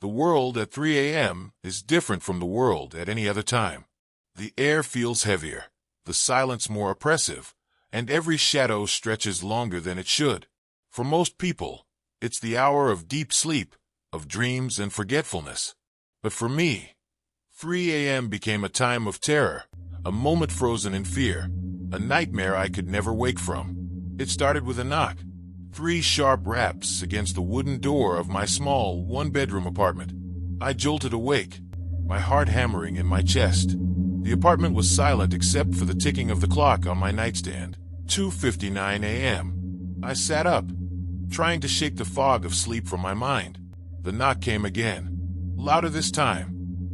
The world at 3 a.m. is different from the world at any other time. The air feels heavier, the silence more oppressive, and every shadow stretches longer than it should. For most people, it's the hour of deep sleep, of dreams and forgetfulness. But for me, 3 a.m. became a time of terror, a moment frozen in fear, a nightmare I could never wake from. It started with a knock, 3 sharp raps against the wooden door of my small, one-bedroom apartment. I jolted awake, my heart hammering in my chest. The apartment was silent except for the ticking of the clock on my nightstand. 2:59 a.m. I sat up, trying to shake the fog of sleep from my mind. The knock came again, louder this time,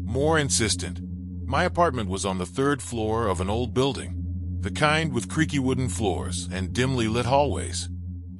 more insistent. My apartment was on the 3rd floor of an old building, the kind with creaky wooden floors and dimly lit hallways.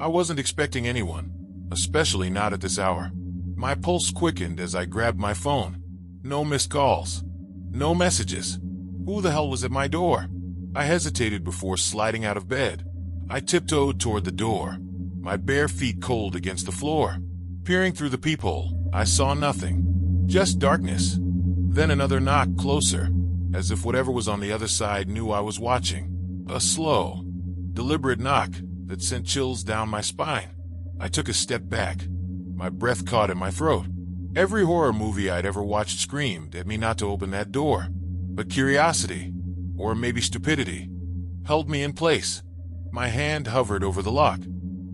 I wasn't expecting anyone, especially not at this hour. My pulse quickened as I grabbed my phone. No missed calls, no messages. Who the hell was at my door? I hesitated before sliding out of bed. I tiptoed toward the door, my bare feet cold against the floor. Peering through the peephole, I saw nothing, just darkness. Then another knock closer, as if whatever was on the other side knew I was watching. A slow, deliberate knock that sent chills down my spine. I took a step back, my breath caught in my throat. Every horror movie I'd ever watched screamed at me not to open that door. But curiosity, or maybe stupidity, held me in place. My hand hovered over the lock.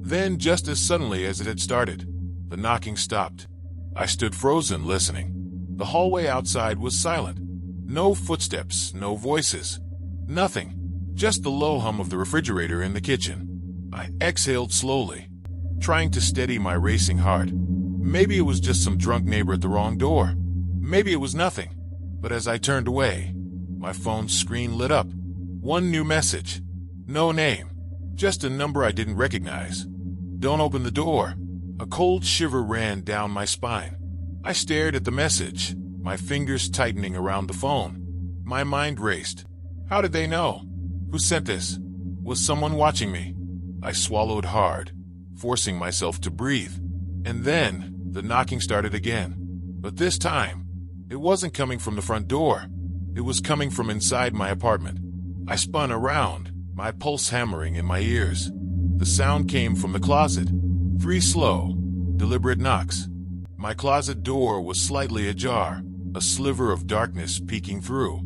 Then, just as suddenly as it had started, the knocking stopped. I stood frozen, listening. The hallway outside was silent. No footsteps, no voices. Nothing. Just the low hum of the refrigerator in the kitchen. I exhaled slowly, trying to steady my racing heart. Maybe it was just some drunk neighbor at the wrong door. Maybe it was nothing. But as I turned away, my phone's screen lit up. One new message. No name. Just a number I didn't recognize. Don't open the door. A cold shiver ran down my spine. I stared at the message, my fingers tightening around the phone. My mind raced. How did they know? Who sent this? Was someone watching me? I swallowed hard, forcing myself to breathe. And then, the knocking started again. But this time, it wasn't coming from the front door. It was coming from inside my apartment. I spun around, my pulse hammering in my ears. The sound came from the closet. 3 slow, deliberate knocks. My closet door was slightly ajar, a sliver of darkness peeking through.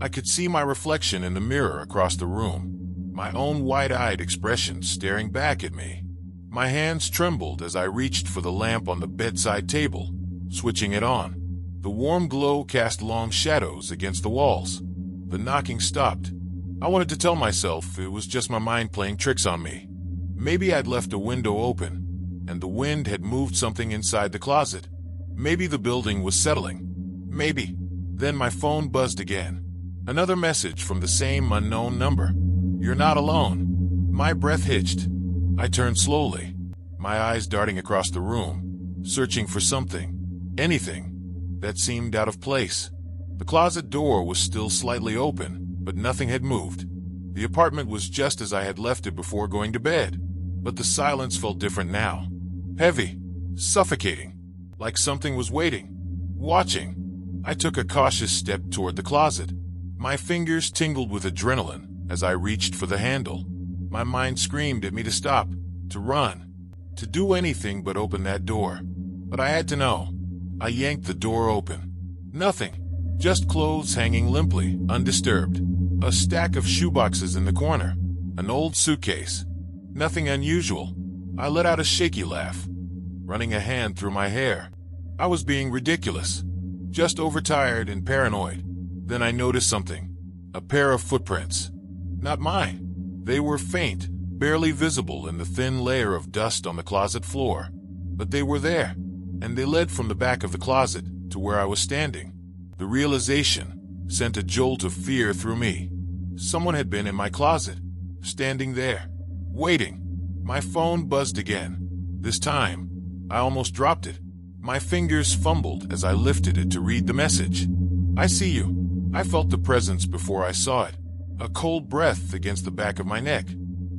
I could see my reflection in the mirror across the room, my own wide-eyed expression staring back at me. My hands trembled as I reached for the lamp on the bedside table, switching it on. The warm glow cast long shadows against the walls. The knocking stopped. I wanted to tell myself it was just my mind playing tricks on me. Maybe I'd left a window open, and the wind had moved something inside the closet. Maybe the building was settling. Maybe. Then my phone buzzed again. Another message from the same unknown number. You're not alone. My breath hitched. I turned slowly, my eyes darting across the room, searching for something, anything, that seemed out of place. The closet door was still slightly open, but nothing had moved. The apartment was just as I had left it before going to bed, but the silence felt different now. Heavy, suffocating, like something was waiting, watching. I took a cautious step toward the closet. My fingers tingled with adrenaline as I reached for the handle. My mind screamed at me to stop, to run, to do anything but open that door. But I had to know. I yanked the door open. Nothing. Just clothes hanging limply, undisturbed. A stack of shoeboxes in the corner. An old suitcase. Nothing unusual. I let out a shaky laugh, running a hand through my hair. I was being ridiculous. Just overtired and paranoid. Then I noticed something. A pair of footprints. Not mine. They were faint, barely visible in the thin layer of dust on the closet floor. But they were there, and they led from the back of the closet to where I was standing. The realization sent a jolt of fear through me. Someone had been in my closet, standing there, waiting. My phone buzzed again. This time, I almost dropped it. My fingers fumbled as I lifted it to read the message. I see you. I felt the presence before I saw it. A cold breath against the back of my neck.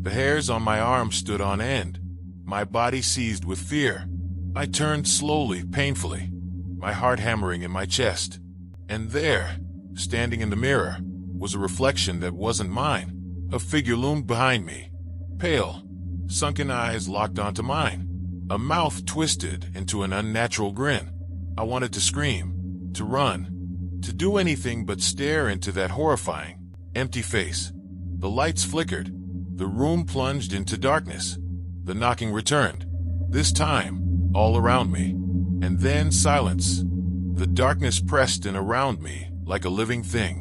The hairs on my arms stood on end. My body seized with fear. I turned slowly, painfully. my heart hammering in my chest. And there, standing in the mirror, was a reflection that wasn't mine. A figure loomed behind me, pale, sunken eyes locked onto mine, a mouth twisted into an unnatural grin. I wanted to scream, to run, to do anything but stare into that horrifying, empty face. The lights flickered. The room plunged into darkness. The knocking returned, this time all around me. And then silence. The darkness pressed in around me like a living thing,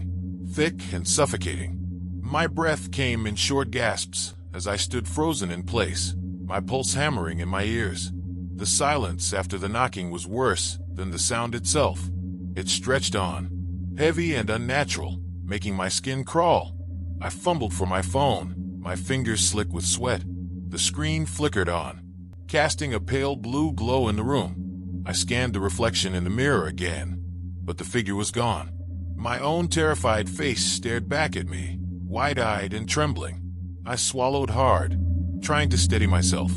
thick and suffocating. My breath came in short gasps as I stood frozen in place, my pulse hammering in my ears. The silence after the knocking was worse than the sound itself. It stretched on, heavy and unnatural, making my skin crawl. I fumbled for my phone, my fingers slick with sweat. The screen flickered on, casting a pale blue glow in the room. I scanned the reflection in the mirror again, but the figure was gone. My own terrified face stared back at me, wide-eyed and trembling. I swallowed hard, trying to steady myself.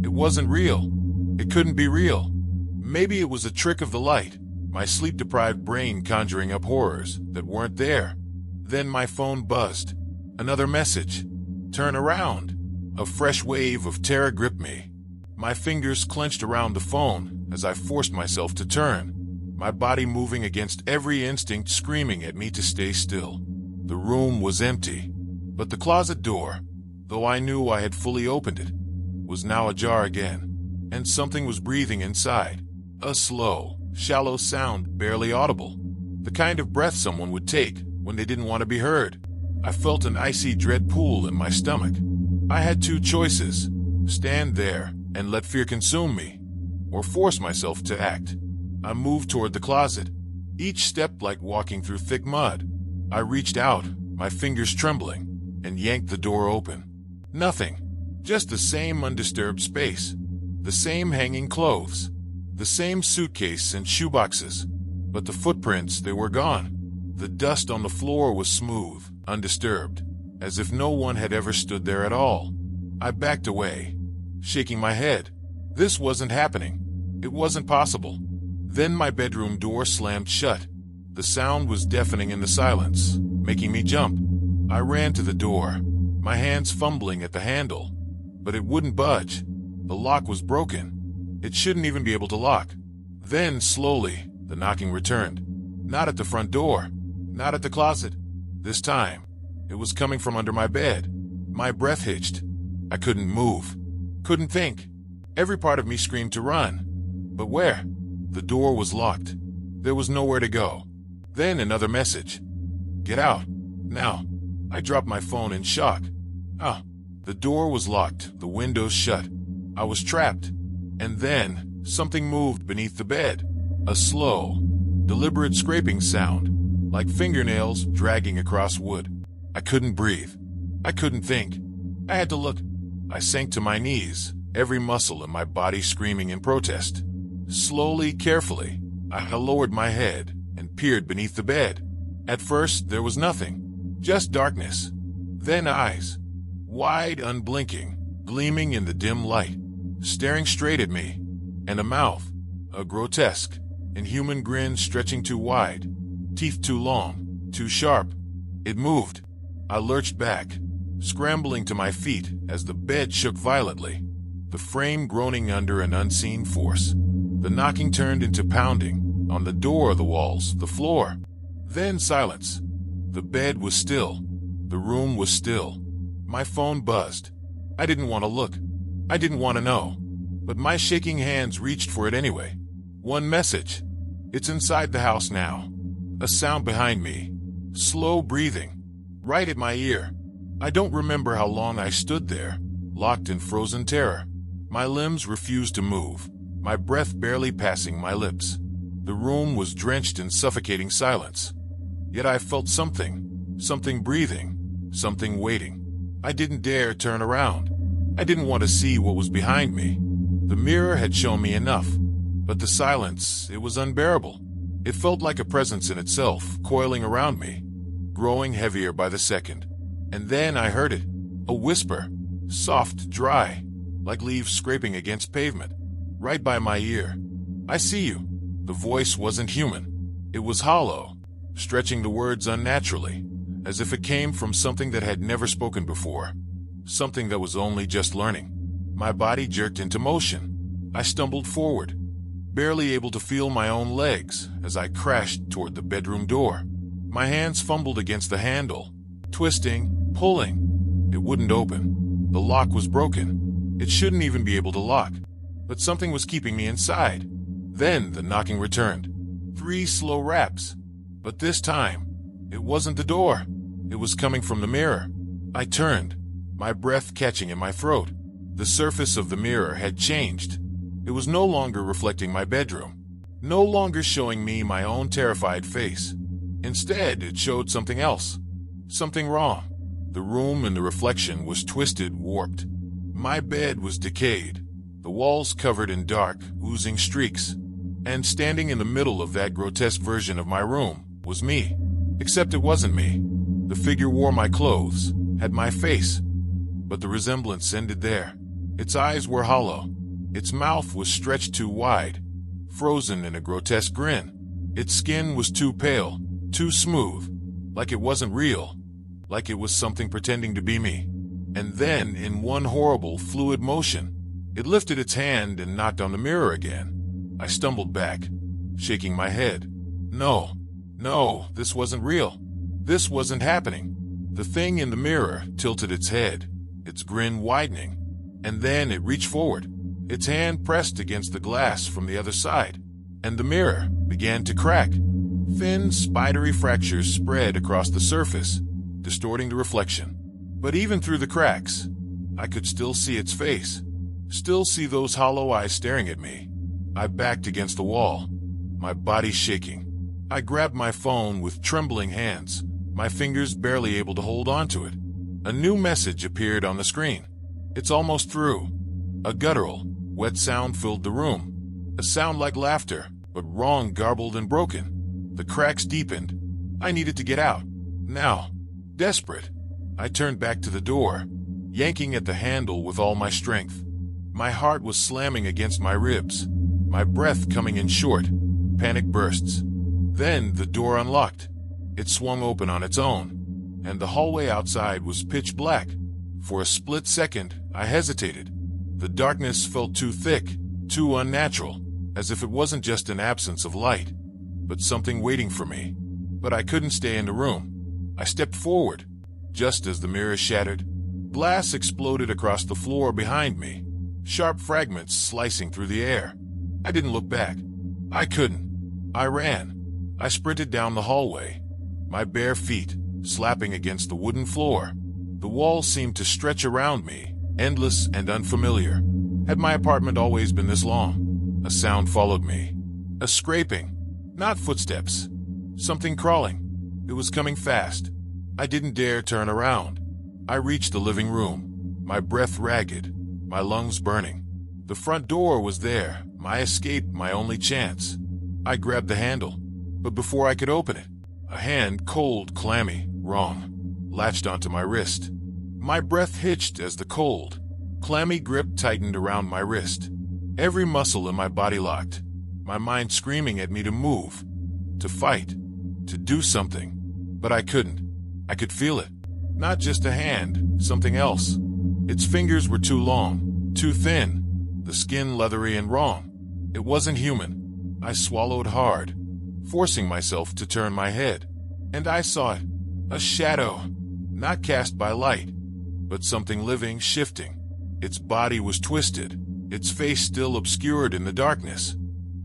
It wasn't real. It couldn't be real. Maybe it was a trick of the light, my sleep-deprived brain conjuring up horrors that weren't there. Then my phone buzzed. Another message. Turn around. A fresh wave of terror gripped me. My fingers clenched around the phone as I forced myself to turn, my body moving against every instinct screaming at me to stay still. The room was empty, but the closet door, though I knew I had fully opened it, was now ajar again, and something was breathing inside. A slow, shallow sound barely audible, the kind of breath someone would take when they didn't want to be heard. I felt an icy dread pool in my stomach. I had two choices: stand there and let fear consume me, or force myself to act. I moved toward the closet, each step like walking through thick mud. I reached out, my fingers trembling, and yanked the door open. Nothing. Just the same undisturbed space. The same hanging clothes. The same suitcase and shoeboxes. But the footprints, they were gone. The dust on the floor was smooth, undisturbed, as if no one had ever stood there at all. I backed away, shaking my head. This wasn't happening. It wasn't possible. Then my bedroom door slammed shut. The sound was deafening in the silence, making me jump. I ran to the door, my hands fumbling at the handle, but it wouldn't budge. The lock was broken. It shouldn't even be able to lock. Then, slowly, the knocking returned. Not at the front door, not at the closet. This time, it was coming from under my bed. My breath hitched. I couldn't move, couldn't think. Every part of me screamed to run. But where? The door was locked. There was nowhere to go. Then another message. Get out, now. I dropped my phone in shock. The door was locked, the windows shut. I was trapped. And then, something moved beneath the bed. A slow, deliberate scraping sound, like fingernails dragging across wood. I couldn't breathe. I couldn't think. I had to look. I sank to my knees, every muscle in my body screaming in protest. Slowly, carefully, I lowered my head and peered beneath the bed. At first, there was nothing, just darkness. Then eyes, wide, unblinking, gleaming in the dim light, staring straight at me, and a mouth, a grotesque, inhuman grin stretching too wide, teeth too long, too sharp. It moved. I lurched back, scrambling to my feet as the bed shook violently, the frame groaning under an unseen force. The knocking turned into pounding on the door, the walls, the floor. Then silence. The bed was still. The room was still. My phone buzzed. I didn't want to look. I didn't want to know. But my shaking hands reached for it anyway. One message. It's inside the house now. A sound behind me. Slow breathing. Right at my ear. I don't remember how long I stood there, locked in frozen terror. My limbs refused to move, my breath barely passing my lips. The room was drenched in suffocating silence. Yet I felt something breathing, something waiting. I didn't dare turn around. I didn't want to see what was behind me. The mirror had shown me enough, but the silence, it was unbearable. It felt like a presence in itself, coiling around me, growing heavier by the second. And then I heard it, a whisper, soft, dry, like leaves scraping against pavement, right by my ear. I see you. The voice wasn't human. It was hollow, stretching the words unnaturally, as if it came from something that had never spoken before, something that was only just learning. My body jerked into motion. I stumbled forward, barely able to feel my own legs as I crashed toward the bedroom door. My hands fumbled against the handle, twisting, pulling. It wouldn't open. The lock was broken. It shouldn't even be able to lock, but something was keeping me inside. Then the knocking returned. 3 slow raps. But this time, it wasn't the door. It was coming from the mirror. I turned, my breath catching in my throat. The surface of the mirror had changed. It was no longer reflecting my bedroom, no longer showing me my own terrified face. Instead, it showed something else, something wrong. The room in the reflection was twisted, warped. My bed was decayed, the walls covered in dark, oozing streaks. And standing in the middle of that grotesque version of my room was me. Except it wasn't me. The figure wore my clothes, had my face. But the resemblance ended there. Its eyes were hollow. Its mouth was stretched too wide, frozen in a grotesque grin. Its skin was too pale, too smooth, like it wasn't real, like it was something pretending to be me. And then, in one horrible, fluid motion, it lifted its hand and knocked on the mirror again. I stumbled back, shaking my head. No, this wasn't real. This wasn't happening. The thing in the mirror tilted its head, its grin widening, and then it reached forward. Its hand pressed against the glass from the other side, and the mirror began to crack. Thin, spidery fractures spread across the surface, distorting the reflection. But even through the cracks, I could still see its face, still see those hollow eyes staring at me. I backed against the wall, my body shaking. I grabbed my phone with trembling hands, my fingers barely able to hold onto it. A new message appeared on the screen. "It's almost through." A guttural, wet sound filled the room. A sound like laughter, but wrong, garbled, and broken. The cracks deepened. I needed to get out. Now. Desperate, I turned back to the door, yanking at the handle with all my strength. My heart was slamming against my ribs, my breath coming in short, panic bursts. Then the door unlocked. It swung open on its own, and the hallway outside was pitch black. For a split second, I hesitated. The darkness felt too thick, too unnatural, as if it wasn't just an absence of light, but something waiting for me. But I couldn't stay in the room. I stepped forward. Just as the mirror shattered, glass exploded across the floor behind me, sharp fragments slicing through the air. I didn't look back. I couldn't. I ran. I sprinted down the hallway, my bare feet slapping against the wooden floor. The walls seemed to stretch around me, endless and unfamiliar. Had my apartment always been this long? A sound followed me. A scraping. Not footsteps. Something crawling. It was coming fast. I didn't dare turn around. I reached the living room, my breath ragged, my lungs burning. The front door was there, my escape, my only chance. I grabbed the handle, but before I could open it, a hand, cold, clammy, wrong, latched onto my wrist. My breath hitched as the cold, clammy grip tightened around my wrist. Every muscle in my body locked, my mind screaming at me to move, to fight, to do something. But I couldn't. I could feel it. Not just a hand, something else. Its fingers were too long, too thin, the skin leathery and wrong. It wasn't human. I swallowed hard, forcing myself to turn my head. And I saw it. A shadow, not cast by light, but something living, shifting. Its body was twisted, its face still obscured in the darkness.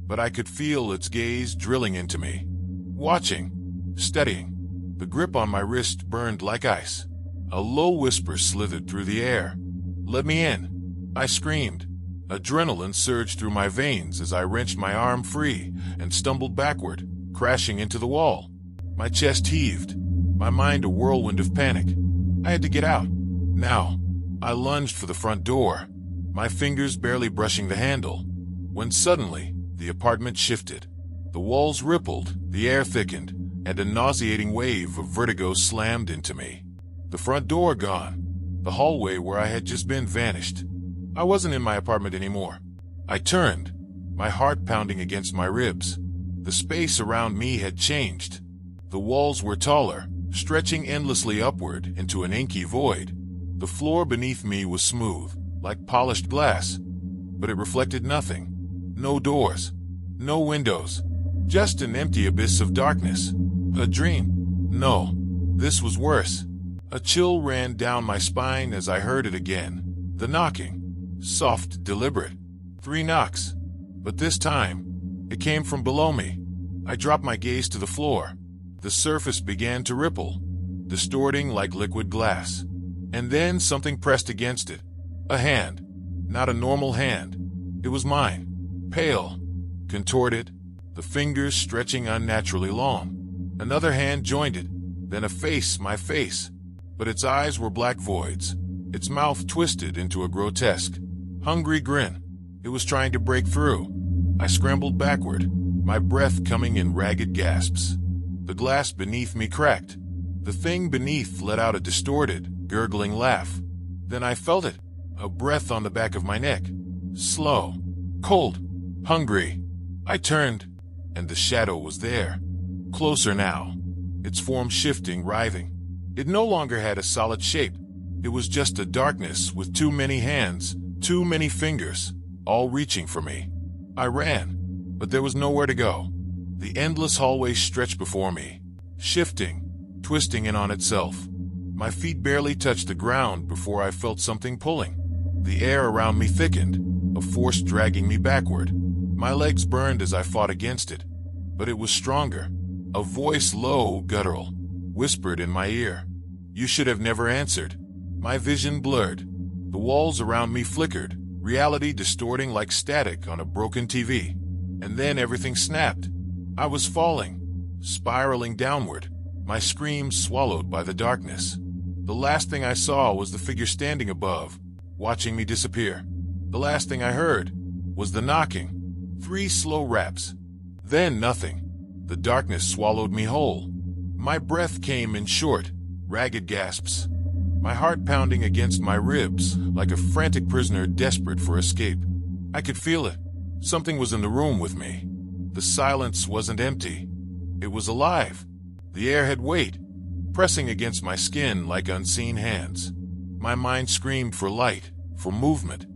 But I could feel its gaze drilling into me, watching, studying. The grip on my wrist burned like ice. A low whisper slithered through the air. "Let me in." I screamed. Adrenaline surged through my veins as I wrenched my arm free and stumbled backward, crashing into the wall. My chest heaved, my mind a whirlwind of panic. I had to get out. Now. I lunged for the front door, my fingers barely brushing the handle, when suddenly the apartment shifted. The walls rippled, the air thickened, and a nauseating wave of vertigo slammed into me. The front door gone. The hallway where I had just been vanished. I wasn't in my apartment anymore. I turned, my heart pounding against my ribs. The space around me had changed. The walls were taller, stretching endlessly upward into an inky void. The floor beneath me was smooth, like polished glass, but it reflected nothing. No doors, no windows, just an empty abyss of darkness. A dream? No, this was worse. A chill ran down my spine as I heard it again. The knocking. Soft, deliberate. 3 knocks. But this time, it came from below me. I dropped my gaze to the floor. The surface began to ripple, distorting like liquid glass. And then something pressed against it. A hand. Not a normal hand. It was mine. Pale. Contorted. The fingers stretching unnaturally long. Another hand joined it. Then a face, my face. But its eyes were black voids. Its mouth twisted into a grotesque, hungry grin. It was trying to break through. I scrambled backward, my breath coming in ragged gasps. The glass beneath me cracked. The thing beneath let out a distorted, gurgling laugh. Then I felt it, a breath on the back of my neck. Slow, cold, hungry. I turned, and the shadow was there. Closer now, its form shifting, writhing. It no longer had a solid shape. It was just a darkness with too many hands, too many fingers, all reaching for me. I ran, but there was nowhere to go. The endless hallway stretched before me, shifting, twisting in on itself. My feet barely touched the ground before I felt something pulling. The air around me thickened, a force dragging me backward. My legs burned as I fought against it, but it was stronger. A voice, low, guttural, whispered in my ear. You should have never answered. My vision blurred. The walls around me flickered, reality distorting like static on a broken TV. And then everything snapped. I was falling, spiraling downward, my screams swallowed by the darkness. The last thing I saw was the figure standing above, watching me disappear. The last thing I heard was the knocking. 3 slow raps. Then nothing. The darkness swallowed me whole. My breath came in short, ragged gasps. My heart pounding against my ribs like a frantic prisoner desperate for escape. I could feel it. Something was in the room with me. The silence wasn't empty. It was alive. The air had weight, pressing against my skin like unseen hands. My mind screamed for light, for movement,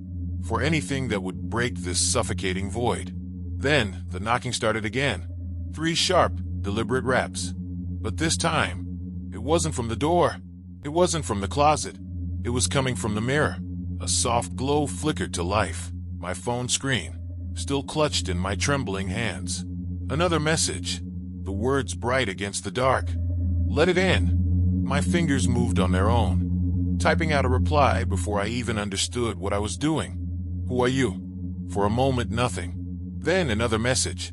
for anything that would break this suffocating void. Then the knocking started again. 3 sharp, deliberate raps. But this time, it wasn't from the door. It wasn't from the closet. It was coming from the mirror. A soft glow flickered to life. My phone screen, still clutched in my trembling hands. Another message. The words bright against the dark. Let it in. My fingers moved on their own, typing out a reply before I even understood what I was doing. Who are you? For a moment, nothing. Then another message.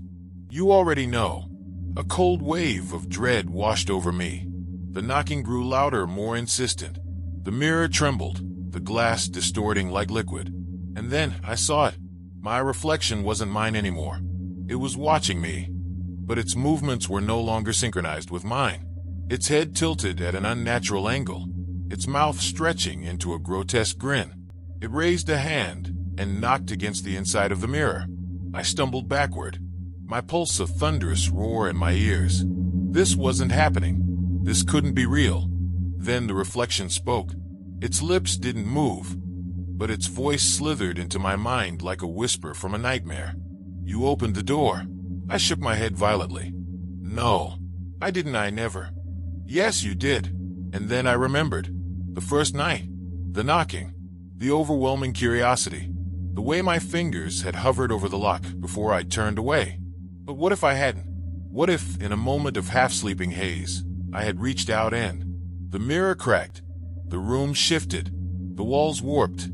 You already know. A cold wave of dread washed over me. The knocking grew louder, more insistent. The mirror trembled, the glass distorting like liquid. And then I saw it. My reflection wasn't mine anymore. It was watching me, but its movements were no longer synchronized with mine. Its head tilted at an unnatural angle, its mouth stretching into a grotesque grin. It raised a hand and knocked against the inside of the mirror. I stumbled backward, my pulse a thunderous roar in my ears. This wasn't happening. This couldn't be real. Then the reflection spoke. Its lips didn't move, but its voice slithered into my mind like a whisper from a nightmare. You opened the door. I shook my head violently. No, I didn't. I never. Yes, you did. And then I remembered. The first night. The knocking. The overwhelming curiosity. The way my fingers had hovered over the lock before I turned away. But what if I hadn't? What if, in a moment of half-sleeping haze, I had reached out and... The mirror cracked. The room shifted. The walls warped.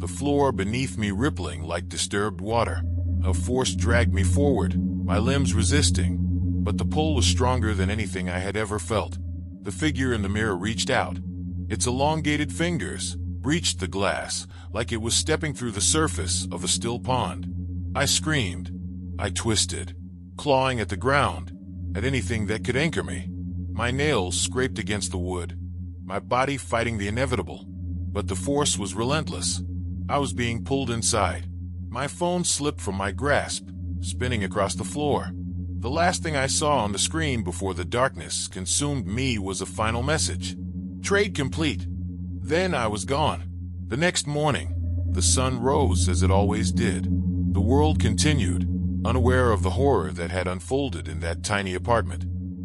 The floor beneath me rippling like disturbed water. A force dragged me forward, my limbs resisting. But the pull was stronger than anything I had ever felt. The figure in the mirror reached out. Its elongated fingers breached the glass like it was stepping through the surface of a still pond. I screamed. I twisted, clawing at the ground, at anything that could anchor me. My nails scraped against the wood, my body fighting the inevitable. But the force was relentless. I was being pulled inside. My phone slipped from my grasp, spinning across the floor. The last thing I saw on the screen before the darkness consumed me was a final message. Trade complete. Then I was gone. The next morning, the sun rose as it always did. The world continued, unaware of the horror that had unfolded in that tiny apartment.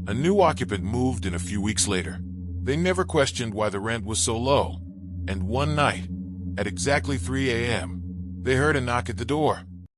A new occupant moved in a few weeks later. They never questioned why the rent was so low. And one night, at exactly 3 a.m., they heard a knock at the door.